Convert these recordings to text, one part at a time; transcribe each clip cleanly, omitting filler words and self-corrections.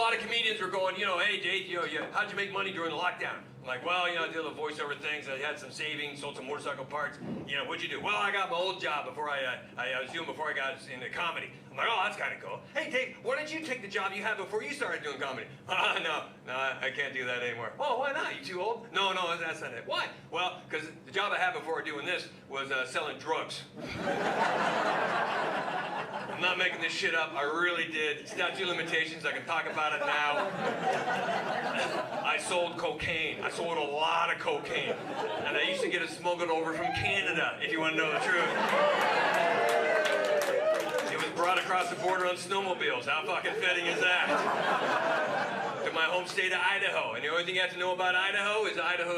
lot of comedians were going, hey, Dave, how'd you make money during the lockdown? I'm like, well, I did the voiceover things. I had some savings, sold some motorcycle parts. What'd you do? Well, I got my old job before I was doing before I got into comedy. I'm like, oh, that's kind of cool. Hey, Dave, why don't you take the job you had before you started doing comedy? No, I can't do that anymore. Oh, why not? You too old? No, that's not it. Why? Well, because the job I had before doing this was selling drugs. I'm not making this shit up. I really did. Statute of limitations. I can talk about it now. I sold cocaine. I sold a lot of cocaine. And I used to get it smuggled over from Canada, if you want to know the truth. It was brought across the border on snowmobiles. How fucking fitting is that? To my home state of Idaho. And the only thing you have to know about Idaho is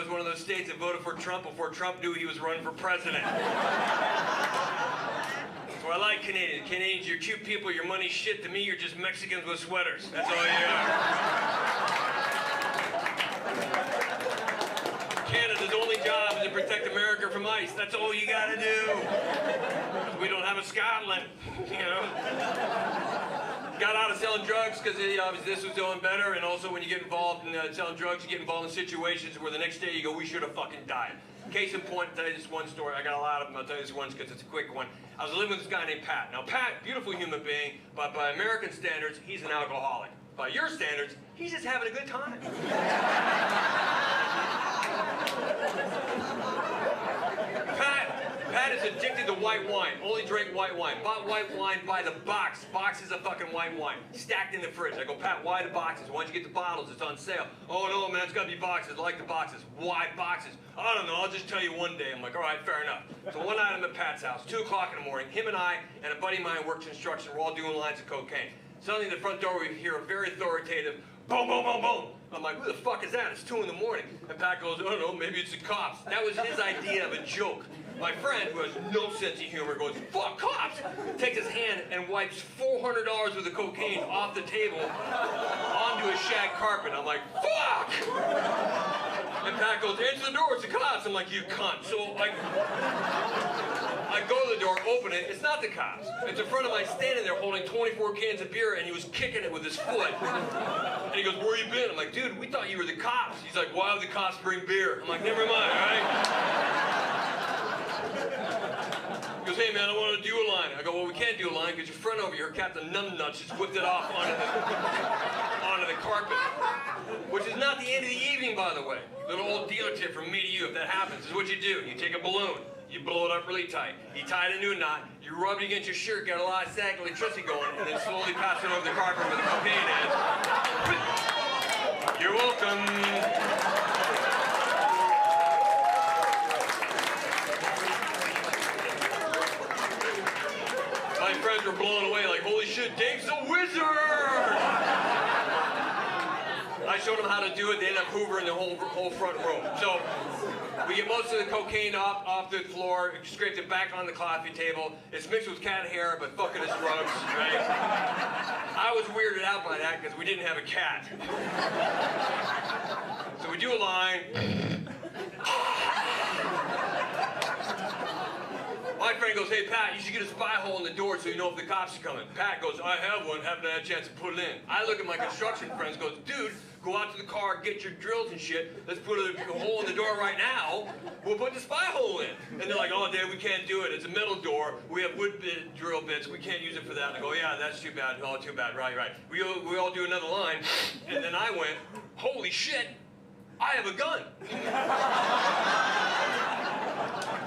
one of those states that voted for Trump before Trump knew he was running for president. So I like Canadians. Canadians, you're cute people, your money's shit. To me, you're just Mexicans with sweaters. That's all you are. Canada's only job is to protect America from ICE. That's all you gotta do. We don't have a Scotland, Got out of selling drugs because obviously this was doing better, and also when you get involved in selling drugs, you get involved in situations where the next day you go, we should have fucking died. Case in point, I'll tell you this one story. I got a lot of them. I'll tell you this one because it's a quick one. I was living with this guy named Pat. Now, Pat, beautiful human being, but by American standards, he's an alcoholic. By your standards, he's just having a good time. Pat is addicted to white wine. Only drank white wine. Bought white wine by the box. Boxes of fucking white wine. Stacked in the fridge. I go, Pat, why the boxes? Why don't you get the bottles? It's on sale. Oh, no, man, it's got to be boxes. I like the boxes. Why boxes? I don't know. I'll just tell you one day. I'm like, all right, fair enough. So one night I'm at Pat's house, 2 o'clock in the morning. Him and I and a buddy of mine works construction. We're all doing lines of cocaine. Suddenly at the front door we hear a very authoritative boom, boom, boom, boom. I'm like, who the fuck is that? It's 2 in the morning. And Pat goes, I don't know, maybe it's the cops. That was his idea of a joke. My friend, who has no sense of humor, goes, fuck cops! Takes his hand and wipes $400 worth of cocaine off the table onto a shag carpet. I'm like, fuck! And Pat goes, answer the door, it's the cops. I'm like, you cunt. So I go to the door, open it, it's not the cops. It's a friend of mine standing there holding 24 cans of beer, and he was kicking it with his foot. And he goes, where you been? I'm like, dude, we thought you were the cops. He's like, why would the cops bring beer? I'm like, never mind, all right? He goes, hey man, I want to do a line. I go, well, we can't do a line because your friend over here, Captain Numbnuts, just whipped it off onto the carpet. Which is not the end of the evening, by the way. Little old dealer tip from me to you, if that happens, is what you do. You take a balloon, you blow it up really tight, you tie it into a knot, you rub it against your shirt, got a lot of static electricity going, and then slowly pass it over the carpet where the cocaine is. You're welcome. My friends were blown away like, holy shit, Dave's a wizard! I showed them how to do it. They ended up hoovering the whole front room. So we get most of the cocaine off the floor, scraped it back on the coffee table. It's mixed with cat hair, but fuck it, it's drugs, right? I was weirded out by that because we didn't have a cat. So we do a line. My friend goes, hey Pat, you should get a spy hole in the door so you know if the cops are coming. Pat goes, I have one, haven't had a chance to put it in. I look at my construction friends, goes, dude, go out to the car, get your drills and shit. Let's put a hole in the door right now. We'll put the spy hole in. And they're like, oh Dave, we can't do it. It's a metal door. We have wood drill bits. We can't use it for that. And I go, yeah, that's too bad. Oh, too bad. Right. We all do another line. And then I went, holy shit, I have a gun.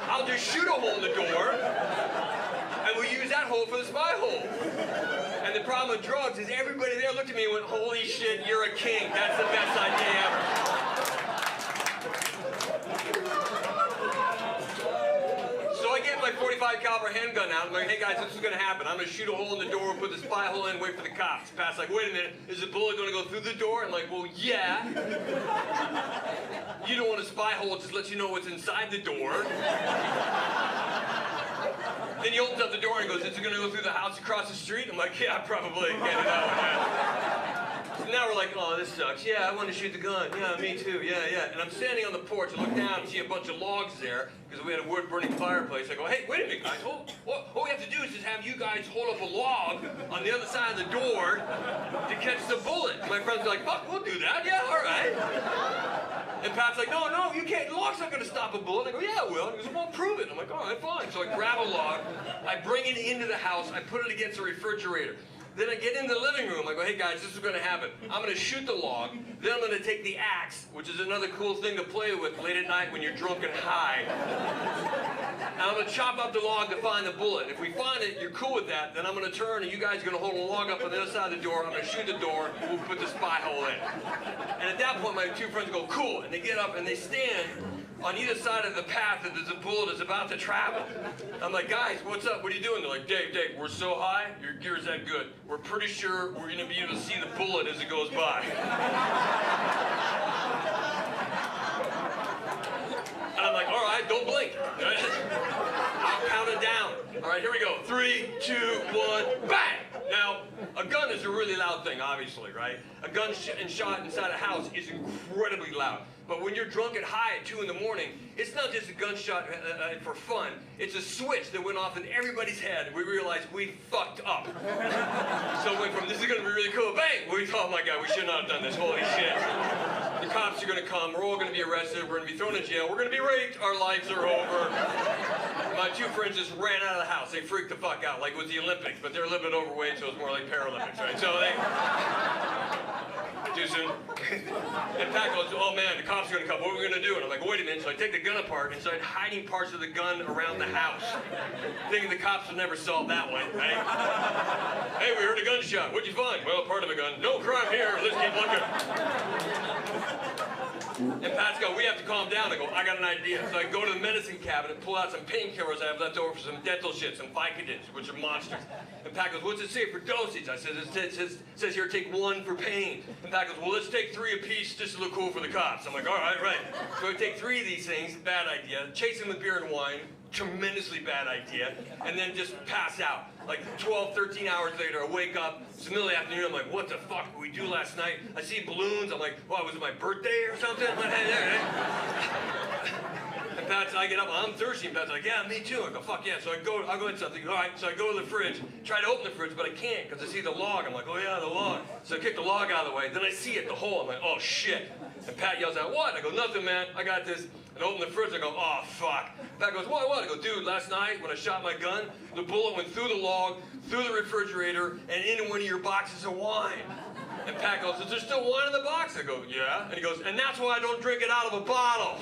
I'll just shoot a hole in the door, and we'll use that hole for the spy hole. And the problem with drugs is everybody there looked at me and went, holy shit, you're a king. That's the best idea ever. So I get my .45 caliber handgun out. I'm like, hey guys, this is going to happen. I'm going to shoot a hole in the door, put the spy hole in, wait for the cops. Pat's like, wait a minute, is the bullet going to go through the door? I'm like, well, yeah. You don't want a spy hole, it just lets you know what's inside the door. Then he opens up the door and goes, is it going to go through the house across the street? I'm like, yeah, probably. Can't do that one. So now we're like, oh, this sucks. Yeah, I want to shoot the gun. Yeah, me too. Yeah, yeah. And I'm standing on the porch and look down and see a bunch of logs there because we had a wood-burning fireplace. I go, hey, wait a minute, guys. All we have to do is just have you guys hold up a log on the other side of the door to catch the bullet. My friends are like, fuck, we'll do that. Yeah, all right. And Pat's like, no, you can't. The log's not going to stop a bullet. I go, yeah, it will. And he goes, well, prove it. I'm like, all right, fine. So I grab a log. I bring it into the house. I put it against the refrigerator. Then I get in the living room. I go, hey guys, this is going to happen. I'm going to shoot the log. Then I'm going to take the axe, which is another cool thing to play with late at night when you're drunk and high. And I'm going to chop up the log to find the bullet. If we find it, you're cool with that, then I'm going to turn and you guys are going to hold a log up on the other side of the door. I'm going to shoot the door. We'll put the spy hole in. And at that point, my two friends go, cool. And they get up and they stand on either side of the path that the bullet is about to travel. I'm like, guys, what's up? What are you doing? They're like, Dave, we're so high, your gear's that good. We're pretty sure we're gonna be able to see the bullet as it goes by. And I'm like, all right, don't blink. I'll count it down. All right, here we go. 3, 2, 1, bang! Now, a gun is a really loud thing, obviously, right? A gun shot inside a house is incredibly loud. But when you're drunk and high at 2 in the morning, it's not just a gunshot for fun. It's a switch that went off in everybody's head, and we realized we fucked up. So we went from, this is gonna be really cool, bang! We thought, oh my God, we should not have done this, holy shit. The cops are gonna come, we're all gonna be arrested, we're gonna be thrown in jail, we're gonna be raped, our lives are over. My two friends just ran out of the house. They freaked the fuck out, like it was the Olympics, but they're a little bit overweight, so it's more like Paralympics, right? So they... Too soon. And Pat goes, oh man, the cops are gonna come, what are we gonna do? And I'm like, wait a minute. So I take the gun apart and start hiding parts of the gun around the house. Thinking the cops would never solve that one, right? Hey, we heard a gunshot. What'd you find? Well, part of a gun. No crime here. Let's keep looking. And Pat's go, we have to calm down. I go, I got an idea. So I go to the medicine cabinet, pull out some painkillers I have left over for some dental shit, some Vicodins, which are monsters. And Pat goes, what's it say for dosage? I said, it says here, take 1 for pain. And Pat goes, well, let's take 3 apiece just to look cool for the cops. I'm like, all right, right. So I take 3 of these things, bad idea, chase them with beer and wine, tremendously bad idea, and then just pass out. Like 12, 13 hours later, I wake up, it's the middle of the afternoon, I'm like, what the fuck did we do last night? I see balloons, I'm like, what, was it my birthday or something? And Pat's, I get up, I'm thirsty, and Pat's like, yeah, me too. I go, fuck yeah, so I'll go in something. All right, so I go to the fridge, try to open the fridge, but I can't, because I see the log. I'm like, oh yeah, the log. So I kick the log out of the way, then I see it, the hole, I'm like, oh shit. And Pat yells out, what? I go, nothing, man, I got this. And I open the fridge, I go, oh, fuck. Pat goes, what? I go, dude, last night when I shot my gun, the bullet went through the log, through the refrigerator, and into one of your boxes of wine. And Pat goes, is there still wine in the box? I go, yeah. And he goes, and that's why I don't drink it out of a bottle.